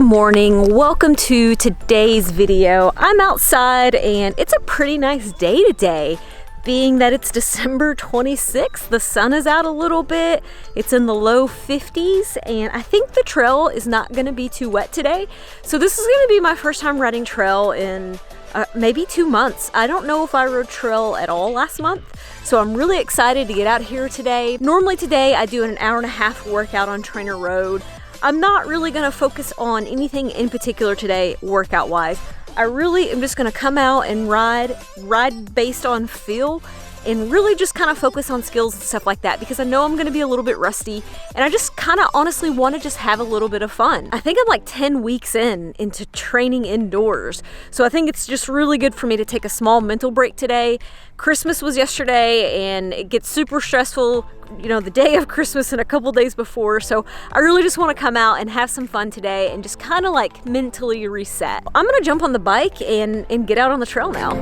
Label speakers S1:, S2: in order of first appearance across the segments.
S1: morning, welcome to today's video. I'm outside and it's a pretty nice day today. Being that it's December 26th, the sun is out a little bit, it's in the low 50s, and I think the trail is not gonna be too wet today. So this is gonna be my first time riding trail in maybe 2 months. I don't know if I rode trail at all last month, so I'm really excited to get out here today. Normally today I do an hour and a half workout on Trainer Road. I'm not really gonna focus on anything in particular today workout wise. I really am just gonna come out and ride based on feel and really just kind of focus on skills and stuff like that, because I know I'm gonna be a little bit rusty and I just kind of honestly want to just have a little bit of fun. I think I'm like 10 weeks into training indoors, so I think it's just really good for me to take a small mental break today. Christmas was yesterday and it gets super stressful, you know, the day of Christmas and a couple days before, so I really just want to come out and have some fun today and just kind of like mentally reset. I'm gonna jump on the bike and get out on the trail now.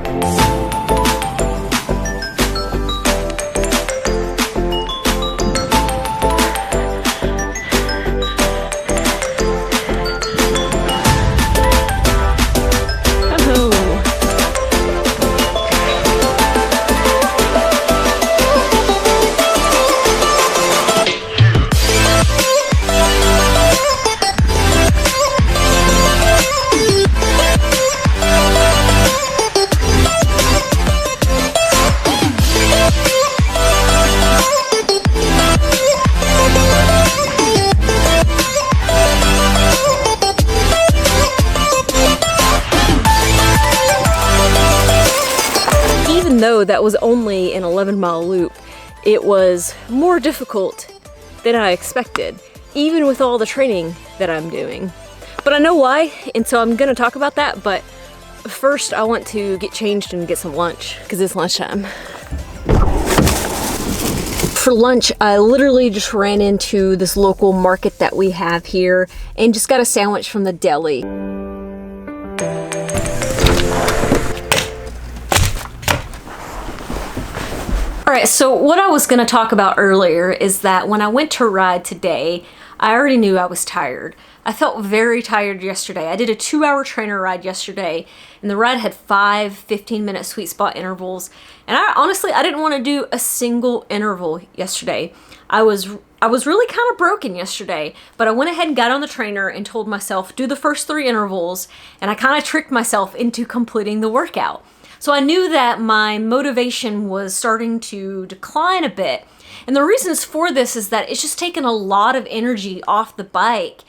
S1: Though that was only an 11-mile loop, it was more difficult than I expected, even with all the training that I'm doing. But I know why, and so I'm gonna talk about that, but first I want to get changed and get some lunch, because it's lunchtime. For lunch, I literally just ran into this local market that we have here and just got a sandwich from the deli. All right, so what I was gonna talk about earlier is that when I went to ride today, I already knew I was tired. I felt very tired yesterday. I did a 2-hour trainer ride yesterday, and the ride had 5 15-minute sweet spot intervals. And I didn't want to do a single interval yesterday. I was really kind of broken yesterday, but I went ahead and got on the trainer and told myself, do the first 3 intervals, and I kind of tricked myself into completing the workout. So I knew that my motivation was starting to decline a bit. And the reasons for this is that it's just taken a lot of energy off the bike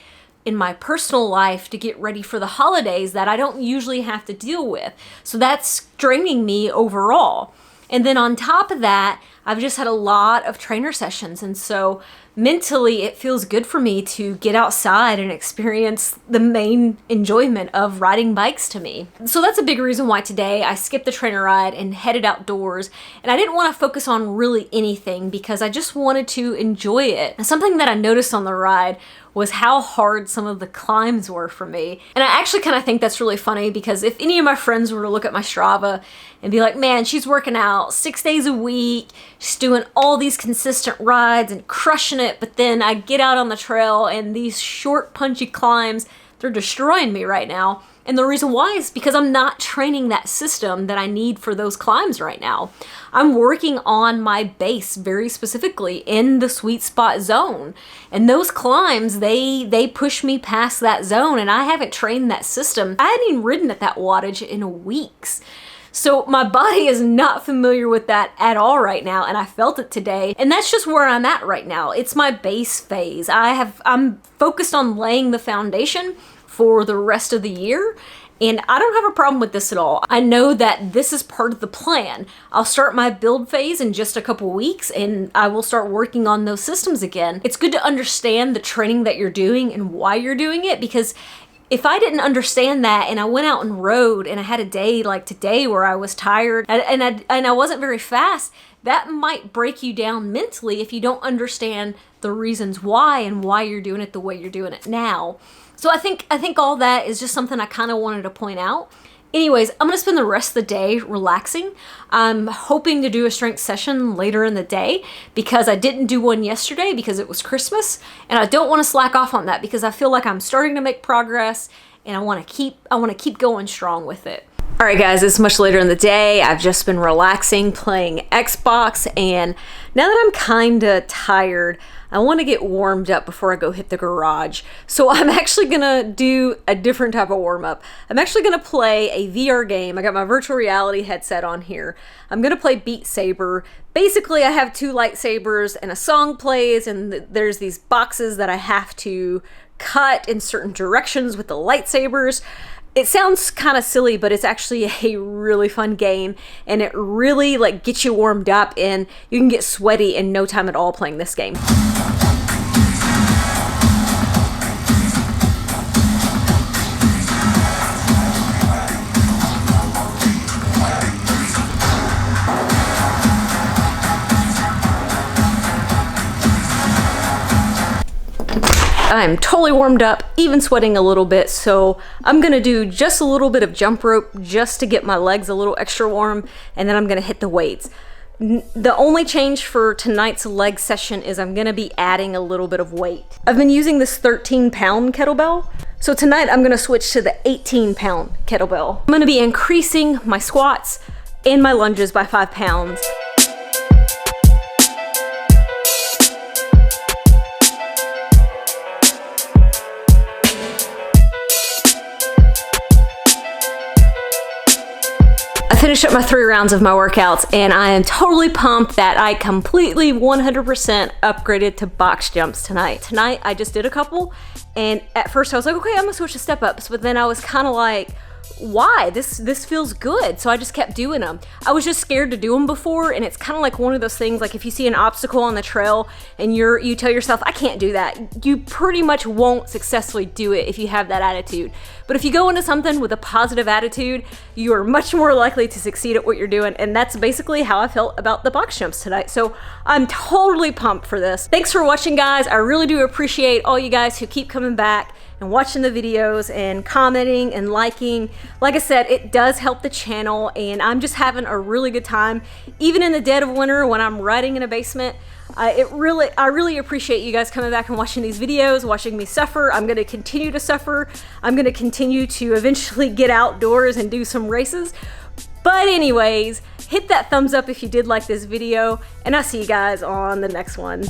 S1: in my personal life to get ready for the holidays that I don't usually have to deal with. So that's draining me overall. And then on top of that, I've just had a lot of trainer sessions. And so mentally, it feels good for me to get outside and experience the main enjoyment of riding bikes to me. So that's a big reason why today I skipped the trainer ride and headed outdoors. And I didn't want to focus on really anything because I just wanted to enjoy it. And something that I noticed on the ride was how hard some of the climbs were for me. And I actually kind of think that's really funny, because if any of my friends were to look at my Strava and be like, man, she's working out 6 days a week, she's doing all these consistent rides and crushing it, but then I get out on the trail and these short punchy climbs, they're destroying me right now. And the reason why is because I'm not training that system that I need for those climbs right now. I'm working on my base very specifically in the sweet spot zone. And those climbs, they push me past that zone, and I haven't trained that system. I hadn't even ridden at that wattage in weeks. So my body is not familiar with that at all right now, and I felt it today. And that's just where I'm at right now. It's my base phase. I'm focused on laying the foundation for the rest of the year, and I don't have a problem with this at all. I know that this is part of the plan. I'll start my build phase in just a couple weeks, and I will start working on those systems again. It's good to understand the training that you're doing and why you're doing it, because if I didn't understand that and I went out and rode and I had a day like today where I was tired and I wasn't very fast, that might break you down mentally if you don't understand the reasons why and why you're doing it the way you're doing it now. So I think all that is just something I kind of wanted to point out. Anyways, I'm gonna spend the rest of the day relaxing. I'm hoping to do a strength session later in the day because I didn't do one yesterday because it was Christmas, and I don't want to slack off on that because I feel like I'm starting to make progress and I want to keep going strong with it. All right, guys, it's much later in the day. I've just been relaxing, playing Xbox, and now that I'm kind of tired, I want to get warmed up before I go hit the garage. So I'm actually gonna do a different type of warm up. I'm actually gonna play a VR game. I got my virtual reality headset on here. I'm gonna play Beat Saber. Basically, I have 2 lightsabers and a song plays, and there's these boxes that I have to cut in certain directions with the lightsabers. It sounds kind of silly, but it's actually a really fun game, and it really like gets you warmed up, and you can get sweaty in no time at all playing this game. I'm totally warmed up, even sweating a little bit, so I'm gonna do just a little bit of jump rope just to get my legs a little extra warm, and then I'm gonna hit the weights. The only change for tonight's leg session is I'm gonna be adding a little bit of weight. I've been using this 13-pound kettlebell, so tonight I'm gonna switch to the 18-pound kettlebell. I'm gonna be increasing my squats and my lunges by 5 pounds. Finished up my 3 rounds of my workouts, and I am totally pumped that I completely 100% upgraded to box jumps tonight. Tonight I just did a couple, and at first I was like, okay, I'm gonna switch to step ups, but then I was kind of like, why? This feels good. So I just kept doing them. I was just scared to do them before, and it's kind of like one of those things, like if you see an obstacle on the trail and you tell yourself, I can't do that, you pretty much won't successfully do it if you have that attitude. But if you go into something with a positive attitude, you are much more likely to succeed at what you're doing, and that's basically how I felt about the box jumps tonight. So I'm totally pumped for this. Thanks for watching, guys. I really do appreciate all you guys who keep coming back and watching the videos and commenting and liking. Like I said, it does help the channel, and I'm just having a really good time. Even in the dead of winter when I'm riding in a basement, I really appreciate you guys coming back and watching these videos, watching me suffer. I'm gonna continue to suffer. I'm gonna continue to eventually get outdoors and do some races. But anyways, hit that thumbs up if you did like this video, and I'll see you guys on the next one.